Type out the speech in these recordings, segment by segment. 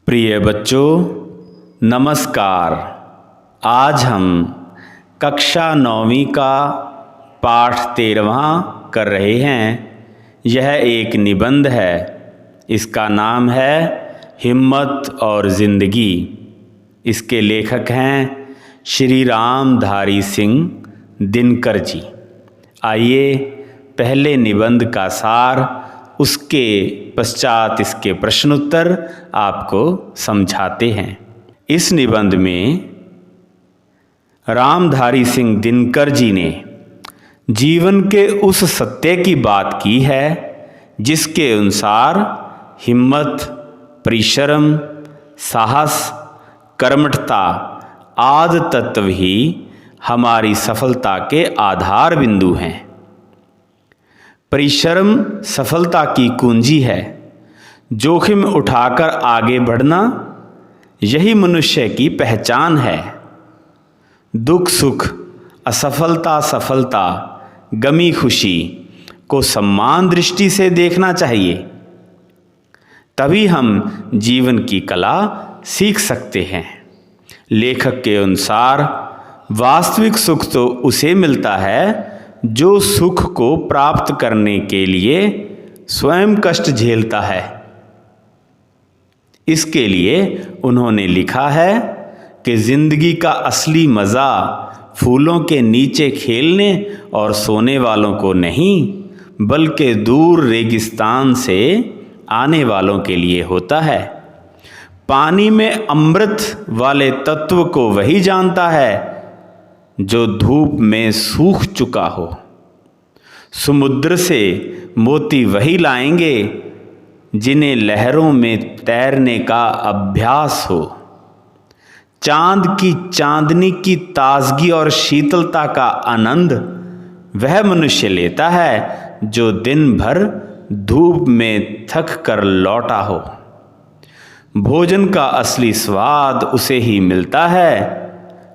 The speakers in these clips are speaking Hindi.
प्रिय बच्चों, नमस्कार। आज हम कक्षा 9वीं का पाठ 13वां कर रहे हैं। यह एक निबंध है। इसका नाम है हिम्मत और ज़िंदगी। इसके लेखक हैं श्री रामधारी सिंह दिनकर जी। आइए पहले निबंध का सार, उसके पश्चात इसके प्रश्नोत्तर आपको समझाते हैं। इस निबंध में रामधारी सिंह दिनकर जी ने जीवन के उस सत्य की बात की है जिसके अनुसार हिम्मत, परिश्रम, साहस, कर्मठता आदि तत्व ही हमारी सफलता के आधार बिंदु हैं। परिश्रम सफलता की कुंजी है। जोखिम उठाकर आगे बढ़ना, यही मनुष्य की पहचान है। दुख सुख, असफलता सफलता, गमी खुशी को सम्मान दृष्टि से देखना चाहिए। तभी हम जीवन की कला सीख सकते हैं। लेखक के अनुसार वास्तविक सुख तो उसे मिलता है जो सुख को प्राप्त करने के लिए स्वयं कष्ट झेलता है। इसके लिए उन्होंने लिखा है कि जिंदगी का असली मज़ा फूलों के नीचे खेलने और सोने वालों को नहीं, बल्कि दूर रेगिस्तान से आने वालों के लिए होता है। पानी में अमृत वाले तत्व को वही जानता है जो धूप में सूख चुका हो। समुद्र से मोती वही लाएंगे जिन्हें लहरों में तैरने का अभ्यास हो। चांद की चांदनी की ताजगी और शीतलता का आनंद वह मनुष्य लेता है जो दिन भर धूप में थक कर लौटा हो। भोजन का असली स्वाद उसे ही मिलता है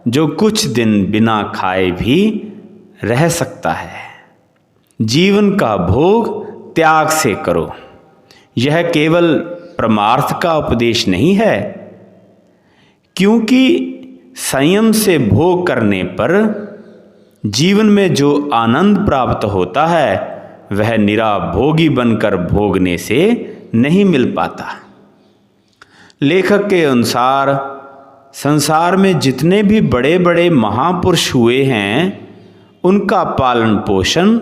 जो कुछ दिन बिना खाए भी रह सकता है। जीवन का भोग त्याग से करो। यह केवल परमार्थ का उपदेश नहीं है, क्योंकि संयम से भोग करने पर जीवन में जो आनंद प्राप्त होता है वह निरा भोगी बनकर भोगने से नहीं मिल पाता। लेखक के अनुसार संसार में जितने भी बड़े बड़े महापुरुष हुए हैं, उनका पालन पोषण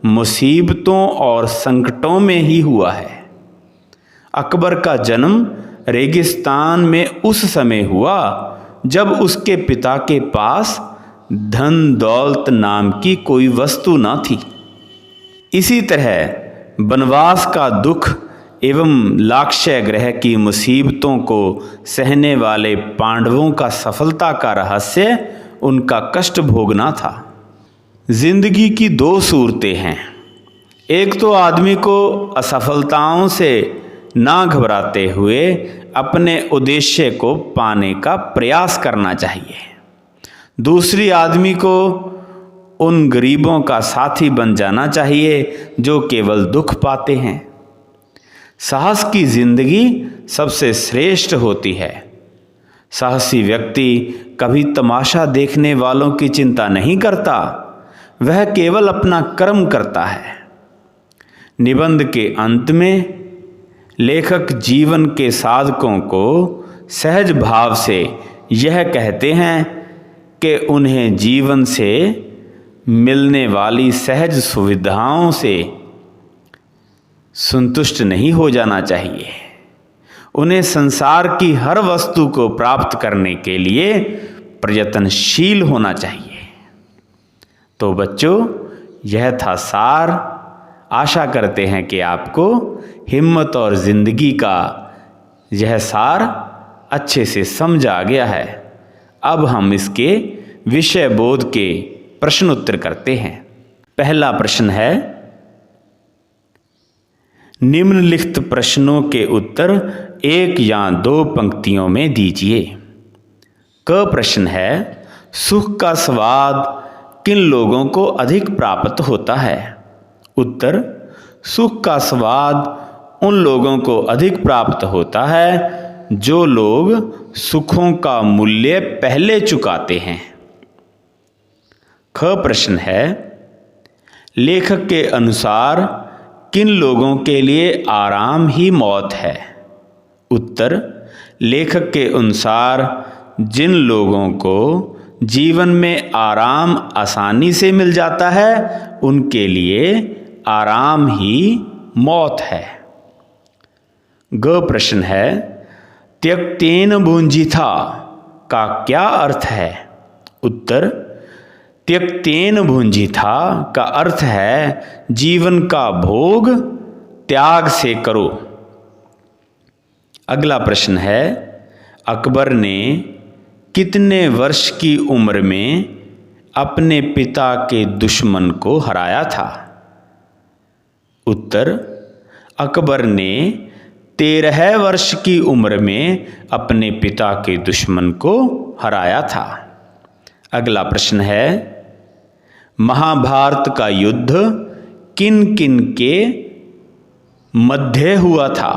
मुसीबतों और संकटों में ही हुआ है। अकबर का जन्म रेगिस्तान में उस समय हुआ जब उसके पिता के पास धन दौलत नाम की कोई वस्तु न थी। इसी तरह वनवास का दुख एवं लाक्षय ग्रह की मुसीबतों को सहने वाले पांडवों का सफलता का रहस्य उनका कष्ट भोगना था। जिंदगी की दो सूरतें हैं। एक तो आदमी को असफलताओं से ना घबराते हुए अपने उद्देश्य को पाने का प्रयास करना चाहिए। दूसरी, आदमी को उन गरीबों का साथी बन जाना चाहिए जो केवल दुख पाते हैं। साहस की जिंदगी सबसे श्रेष्ठ होती है। साहसी व्यक्ति कभी तमाशा देखने वालों की चिंता नहीं करता, वह केवल अपना कर्म करता है। निबंध के अंत में लेखक जीवन के साधकों को सहज भाव से यह कहते हैं कि उन्हें जीवन से मिलने वाली सहज सुविधाओं से संतुष्ट नहीं हो जाना चाहिए। उन्हें संसार की हर वस्तु को प्राप्त करने के लिए प्रयत्नशील होना चाहिए। तो बच्चों, यह था सार। आशा करते हैं कि आपको हिम्मत और ज़िंदगी का यह सार अच्छे से समझ आ गया है। अब हम इसके विषय बोध के प्रश्नोत्तर करते हैं। पहला प्रश्न है, निम्नलिखित प्रश्नों के उत्तर एक या दो पंक्तियों में दीजिए। क प्रश्न है, सुख का स्वाद किन लोगों को अधिक प्राप्त होता है? उत्तर, सुख का स्वाद उन लोगों को अधिक प्राप्त होता है जो लोग सुखों का मूल्य पहले चुकाते हैं। ख प्रश्न है, लेखक के अनुसार किन लोगों के लिए आराम ही मौत है? उत्तर, लेखक के अनुसार जिन लोगों को जीवन में आराम आसानी से मिल जाता है उनके लिए आराम ही मौत है। ग प्रश्न है, त्यक्तेन भुंजिथा का क्या अर्थ है? उत्तर, त्यक्तेन भुंजिथा का अर्थ है जीवन का भोग त्याग से करो। अगला प्रश्न है, अकबर ने कितने वर्ष की उम्र में अपने पिता के दुश्मन को हराया था? उत्तर, अकबर ने 13 वर्ष की उम्र में अपने पिता के दुश्मन को हराया था। अगला प्रश्न है, महाभारत का युद्ध किन किन के मध्य हुआ था?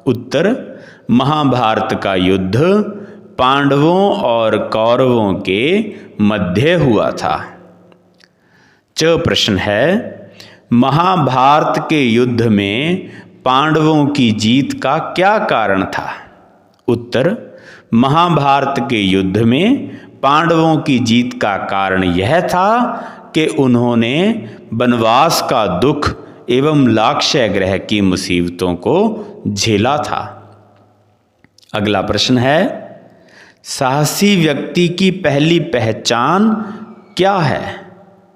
उत्तर, महाभारत का युद्ध पांडवों और कौरवों के मध्य हुआ था। च प्रश्न है, महाभारत के युद्ध में पांडवों की जीत का क्या कारण था? उत्तर, महाभारत के युद्ध में पांडवों की जीत का कारण यह था कि उन्होंने वनवास का दुख एवं लाक्षय ग्रह की मुसीबतों को झेला था। अगला प्रश्न है, साहसी व्यक्ति की पहली पहचान क्या है?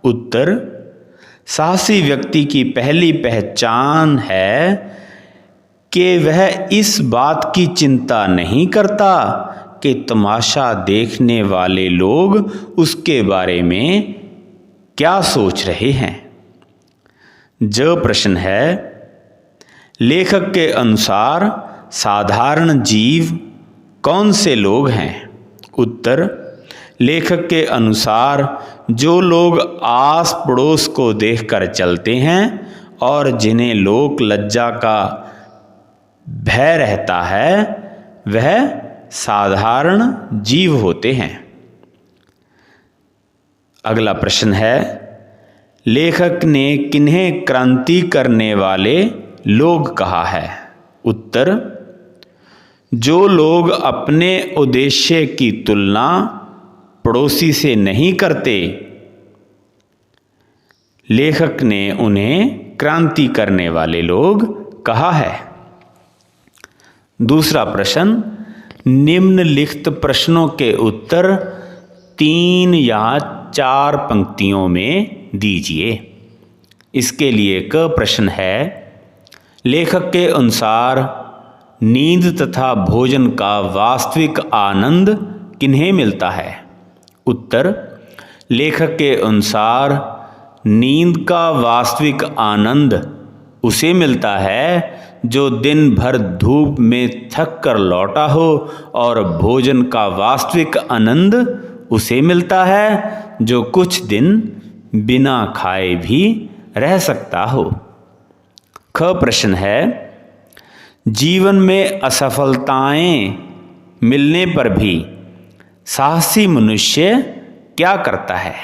उत्तर, साहसी व्यक्ति की पहली पहचान है कि वह इस बात की चिंता नहीं करता कि तमाशा देखने वाले लोग उसके बारे में क्या सोच रहे हैं। ज प्रश्न है, लेखक के अनुसार साधारण जीव कौन से लोग हैं? उत्तर, लेखक के अनुसार जो लोग आस पड़ोस को देखकर चलते हैं और जिन्हें लोक लज्जा का भय रहता है वह साधारण जीव होते हैं। अगला प्रश्न है, लेखक ने किन्हें क्रांति करने वाले लोग कहा है? उत्तर, जो लोग अपने उद्देश्य की तुलना पड़ोसी से नहीं करते, लेखक ने उन्हें क्रांति करने वाले लोग कहा है। दूसरा प्रश्न, निम्नलिखित प्रश्नों के उत्तर 3 या 4 पंक्तियों में दीजिए। इसके लिए क प्रश्न है, लेखक के अनुसार नींद तथा भोजन का वास्तविक आनंद किन्हें मिलता है? उत्तर, लेखक के अनुसार नींद का वास्तविक आनंद उसे मिलता है जो दिन भर धूप में थक कर लौटा हो और भोजन का वास्तविक आनंद उसे मिलता है जो कुछ दिन बिना खाए भी रह सकता हो। ख प्रश्न है, जीवन में असफलताएं मिलने पर भी साहसी मनुष्य क्या करता है?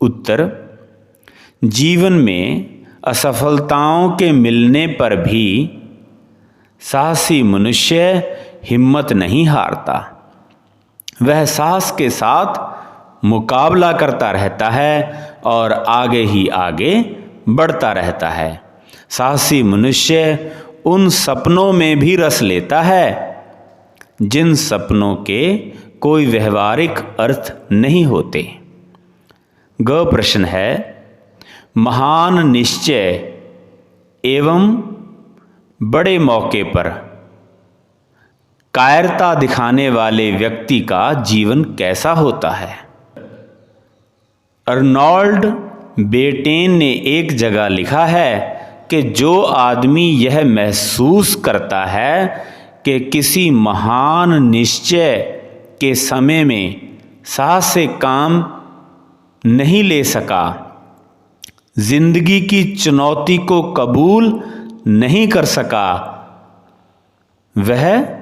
उत्तर, जीवन में असफलताओं के मिलने पर भी साहसी मनुष्य हिम्मत नहीं हारता। वह साहस के साथ मुकाबला करता रहता है और आगे ही आगे बढ़ता रहता है। साहसी मनुष्य उन सपनों में भी रस लेता है जिन सपनों के कोई व्यवहारिक अर्थ नहीं होते। ग प्रश्न है, महान निश्चय एवं बड़े मौके पर कायरता दिखाने वाले व्यक्ति का जीवन कैसा होता है? अर्नोल्ड बेटेन ने एक जगह लिखा है कि जो आदमी यह महसूस करता है कि किसी महान निश्चय के समय में साहस से काम नहीं ले सका, जिंदगी की चुनौती को कबूल नहीं कर सका, वह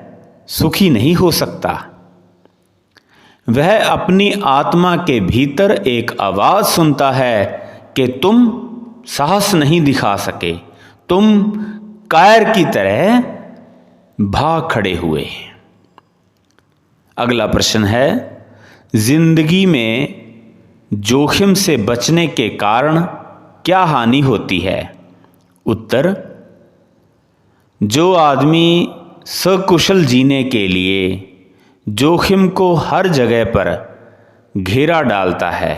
सुखी नहीं हो सकता। वह अपनी आत्मा के भीतर एक आवाज सुनता है कि तुम साहस नहीं दिखा सके, तुम कायर की तरह भाग खड़े हुए। अगला प्रश्न है, जिंदगी में जोखिम से बचने के कारण क्या हानि होती है? उत्तर, जो आदमी सकुशल जीने के लिए जोखिम को हर जगह पर घेरा डालता है,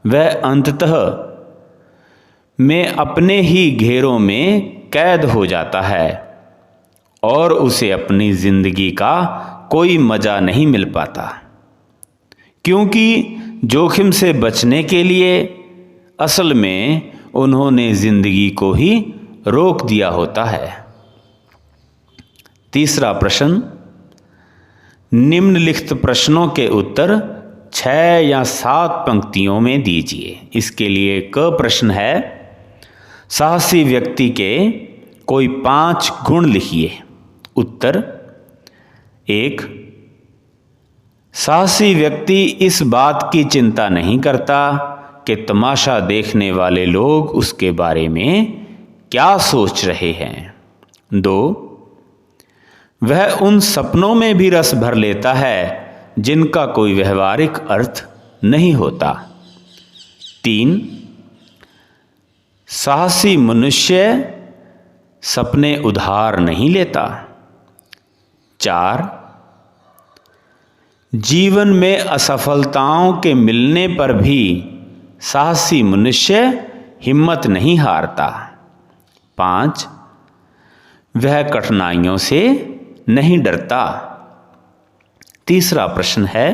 वह अंततः में अपने ही घेरों में कैद हो जाता है और उसे अपनी जिंदगी का कोई मजा नहीं मिल पाता, क्योंकि जोखिम से बचने के लिए असल में उन्होंने जिंदगी को ही रोक दिया होता है। तीसरा प्रश्न, निम्नलिखित प्रश्नों के उत्तर 6 या 7 पंक्तियों में दीजिए। इसके लिए क प्रश्न है, साहसी व्यक्ति के कोई 5 गुण लिखिए। उत्तर, 1, साहसी व्यक्ति इस बात की चिंता नहीं करता कि तमाशा देखने वाले लोग उसके बारे में क्या सोच रहे हैं। 2, वह उन सपनों में भी रस भर लेता है जिनका कोई व्यवहारिक अर्थ नहीं होता। 3, साहसी मनुष्य सपने उधार नहीं लेता। 4, जीवन में असफलताओं के मिलने पर भी साहसी मनुष्य हिम्मत नहीं हारता। 5, वह कठिनाइयों से नहीं डरता। तीसरा प्रश्न है,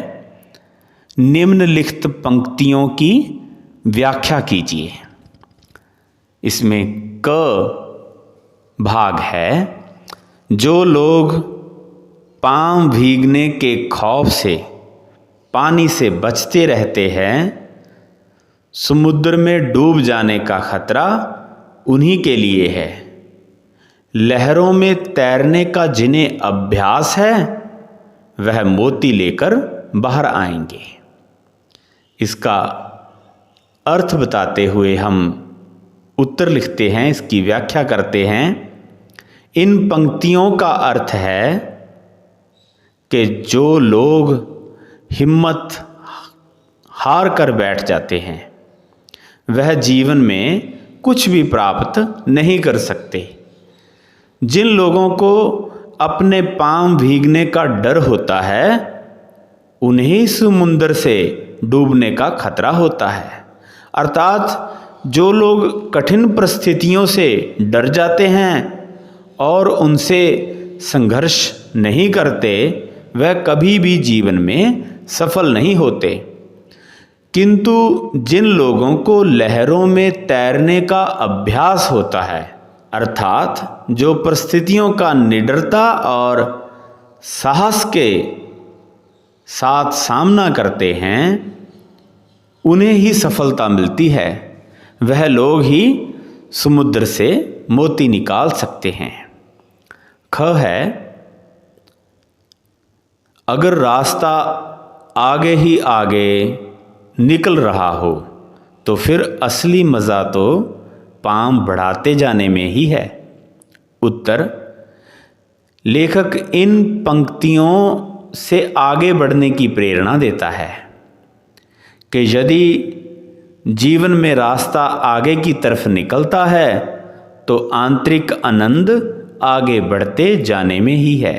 निम्नलिखित पंक्तियों की व्याख्या कीजिए। इसमें क भाग है, जो लोग पांव भीगने के खौफ से पानी से बचते रहते हैं, समुद्र में डूब जाने का खतरा उन्हीं के लिए है। लहरों में तैरने का जिन्हें अभ्यास है, वह मोती लेकर बाहर आएंगे। इसका अर्थ बताते हुए हम उत्तर लिखते हैं, इसकी व्याख्या करते हैं। इन पंक्तियों का अर्थ है कि जो लोग हिम्मत हार कर बैठ जाते हैं, वह जीवन में कुछ भी प्राप्त नहीं कर सकते। जिन लोगों को अपने पांव भीगने का डर होता है, उन्हें समुद्र से डूबने का खतरा होता है। अर्थात जो लोग कठिन परिस्थितियों से डर जाते हैं और उनसे संघर्ष नहीं करते, वह कभी भी जीवन में सफल नहीं होते। किंतु जिन लोगों को लहरों में तैरने का अभ्यास होता है, अर्थात जो परिस्थितियों का निडरता और साहस के साथ सामना करते हैं, उन्हें ही सफलता मिलती है। वह लोग ही समुद्र से मोती निकाल सकते हैं। ख है, अगर रास्ता आगे ही आगे निकल रहा हो तो फिर असली मज़ा तो पांव बढ़ाते जाने में ही है। उत्तर, लेखक इन पंक्तियों से आगे बढ़ने की प्रेरणा देता है कि यदि जीवन में रास्ता आगे की तरफ निकलता है तो आंतरिक आनंद आगे बढ़ते जाने में ही है।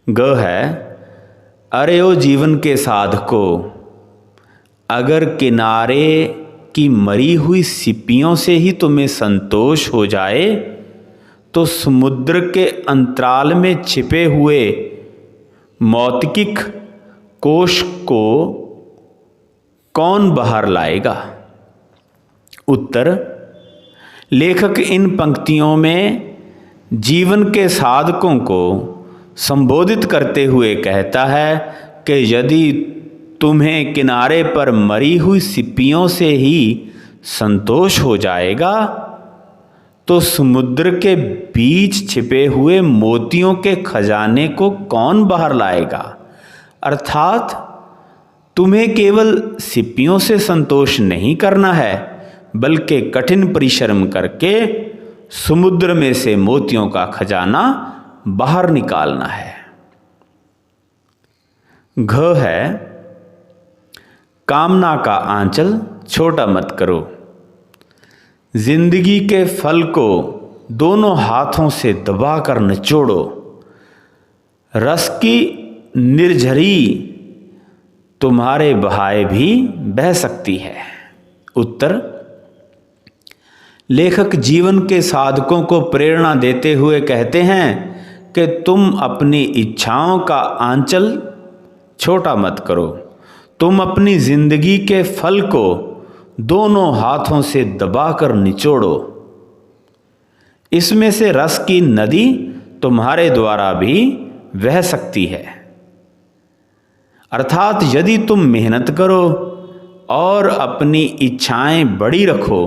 ग है, अरे ओ जीवन के साधको, अगर किनारे की मरी हुई सिप्पियों से ही तुम्हें संतोष हो जाए तो समुद्र के अंतराल में छिपे हुए मौतिक कोश को कौन बाहर लाएगा। उत्तर, लेखक इन पंक्तियों में जीवन के साधकों को संबोधित करते हुए कहता है कि यदि तुम्हें किनारे पर मरी हुई सिप्पियों से ही संतोष हो जाएगा तो समुद्र के बीच छिपे हुए मोतियों के खजाने को कौन बाहर लाएगा। अर्थात तुम्हें केवल सिप्पियों से संतोष नहीं करना है, बल्कि कठिन परिश्रम करके समुद्र में से मोतियों का खजाना बाहर निकालना है। घ है कामना का आंचल छोटा मत करो। जिंदगी के फल को दोनों हाथों से दबाकर निचोड़ो। रस की निर्झरी तुम्हारे बहाए भी बह सकती है। उत्तर, लेखक जीवन के साधकों को प्रेरणा देते हुए कहते हैं कि तुम अपनी इच्छाओं का आंचल छोटा मत करो। तुम अपनी जिंदगी के फल को दोनों हाथों से दबाकर निचोड़ो। इसमें से रस की नदी तुम्हारे द्वारा भी बह सकती है। अर्थात यदि तुम मेहनत करो और अपनी इच्छाएं बड़ी रखो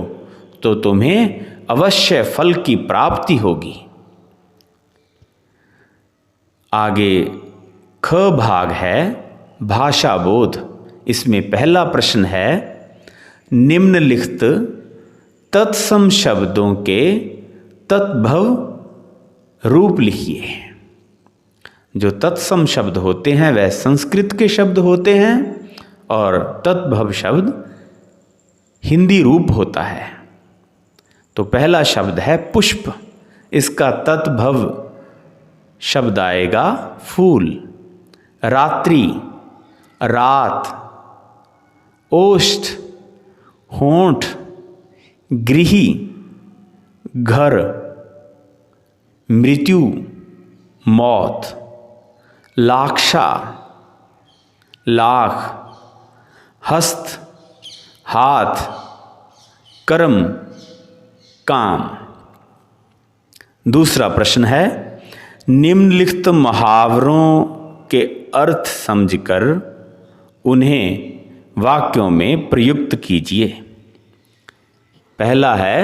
तो तुम्हें अवश्य फल की प्राप्ति होगी। आगे ख भाग है भाषा बोध। इसमें पहला प्रश्न है, निम्नलिखित तत्सम शब्दों के तद्भव रूप लिखिए। जो तत्सम शब्द होते हैं वह संस्कृत के शब्द होते हैं और तद्भव शब्द हिंदी रूप होता है। तो पहला शब्द है पुष्प। इसका तद्भव शब्द आएगा फूल। रात्रि, रात, ओष्ठ, होंठ, गृही, घर, मृत्यु, मौत, लाक्षा, लाख, हस्त, हाथ, कर्म, काम। दूसरा प्रश्न है, निम्नलिखित मुहावरों के अर्थ समझकर उन्हें वाक्यों में प्रयुक्त कीजिए। पहला है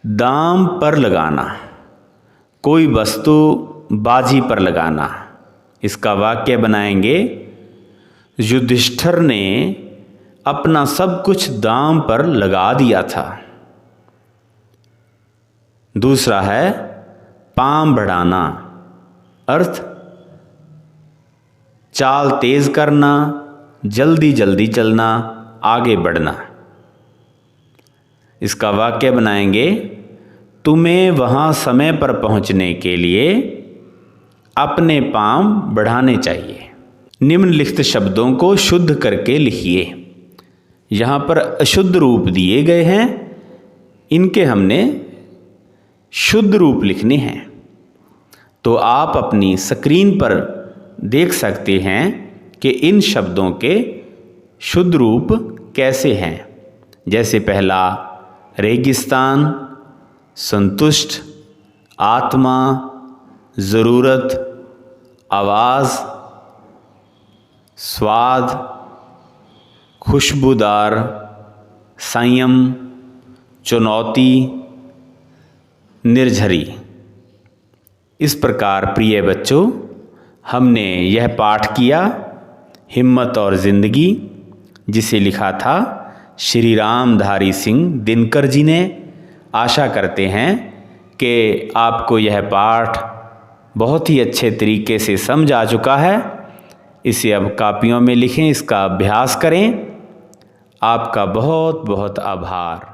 दाम पर लगाना, कोई वस्तु बाजी पर लगाना। इसका वाक्य बनाएंगे, युधिष्ठिर ने अपना सब कुछ दाम पर लगा दिया था। दूसरा है पाम बढ़ाना, अर्थ चाल तेज करना, जल्दी जल्दी चलना, आगे बढ़ना। इसका वाक्य बनाएंगे, तुम्हें वहाँ समय पर पहुँचने के लिए अपने पाँव बढ़ाने चाहिए। निम्नलिखित शब्दों को शुद्ध करके लिखिए। यहाँ पर अशुद्ध रूप दिए गए हैं, इनके हमने शुद्ध रूप लिखने हैं। तो आप अपनी स्क्रीन पर देख सकते हैं कि इन शब्दों के शुद्ध रूप कैसे हैं। जैसे पहला रेगिस्तान, संतुष्ट, आत्मा, ज़रूरत, आवाज़, स्वाद, खुशबूदार, संयम, चुनौती, निर्झरी। इस प्रकार प्रिय बच्चों, हमने यह पाठ किया हिम्मत और ज़िंदगी, जिसे लिखा था श्री रामधारी सिंह दिनकर जी ने। आशा करते हैं कि आपको यह पाठ बहुत ही अच्छे तरीके से समझ आ चुका है। इसे अब कापियों में लिखें, इसका अभ्यास करें। आपका बहुत बहुत आभार।